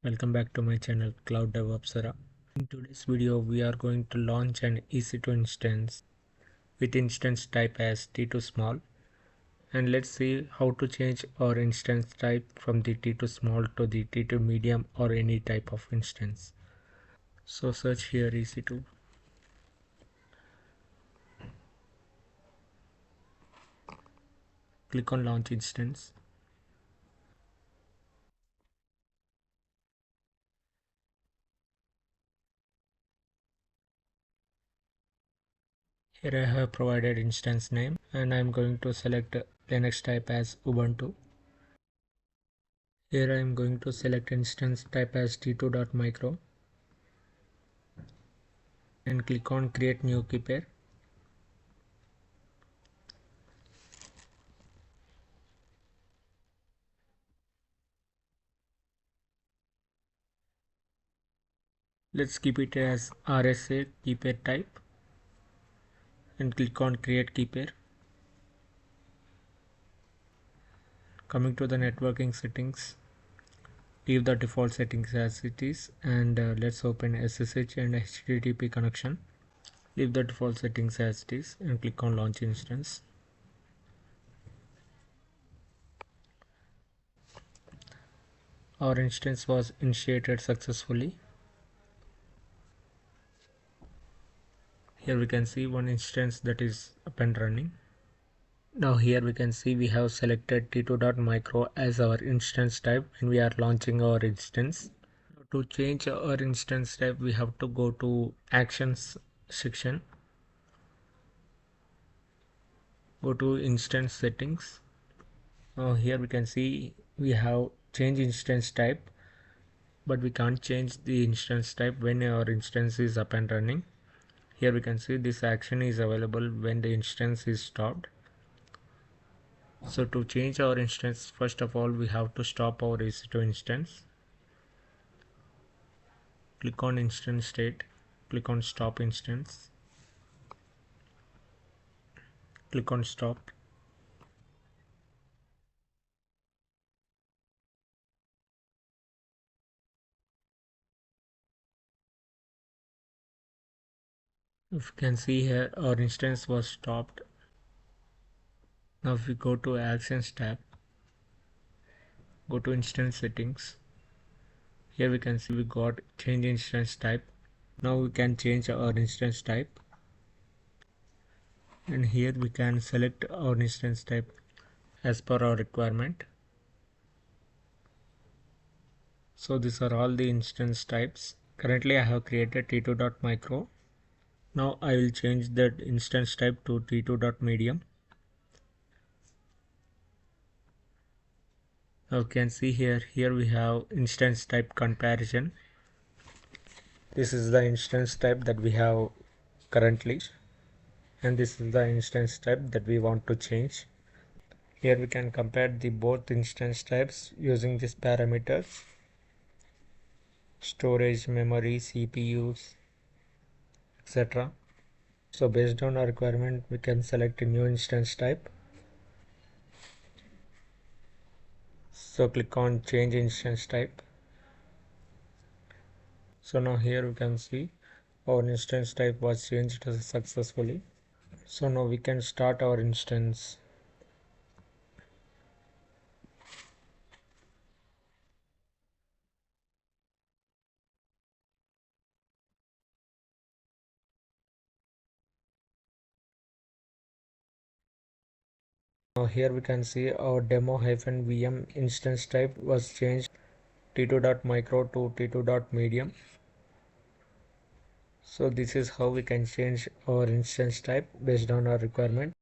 Welcome back to my channel Cloud DevOps Era. In today's video we are going to launch an EC2 instance with instance type as T2 small, and let's see how to change our instance type from the T2 small to the T2 medium or any type of instance. So search here EC2. Click on launch instance. Here I have provided instance name and I am going to select Linux type as Ubuntu. Here I am going to select instance type as T2.micro and click on create new key pair. Let's keep it as RSA key pair type and click on create key pair. Coming to the networking settings, leave the default settings as it is and let's open SSH and HTTP connection. Leave the default settings as it is and click on launch instance. Our instance was initiated successfully. Here we can see one instance that is up and running. Now here we can see we have selected T2.micro as our instance type and we are launching our instance. To change our instance type we have to go to actions section, go to instance settings. Now here we can see we have changed instance type, but we can't change the instance type when our instance is up and running. Here we can see this action is available when the instance is stopped. So to change our instance, first of all we have to stop our EC2 instance. Click on instance state, click on stop instance, click on stop. If you can see here our instance was stopped. Now if we go to actions tab, go to instance settings. Here we can see we got change instance type. Now we can change our instance type and here we can select our instance type as per our requirement. So these are all the instance types. Currently I have created T2.micro. Now I will change that instance type to T2.medium. Now you can see here we have instance type comparison. This is the instance type that we have currently and this is the instance type that we want to change. Here we can compare the both instance types using these parameters: storage, memory, CPUs, etc. So based on our requirement we can select a new instance type. So click on change instance type. So now here we can see our instance type was changed successfully. So now we can start our instance. Now here we can see our demo-vm instance type was changed T2.micro to T2.medium. So this is how we can change our instance type based on our requirement.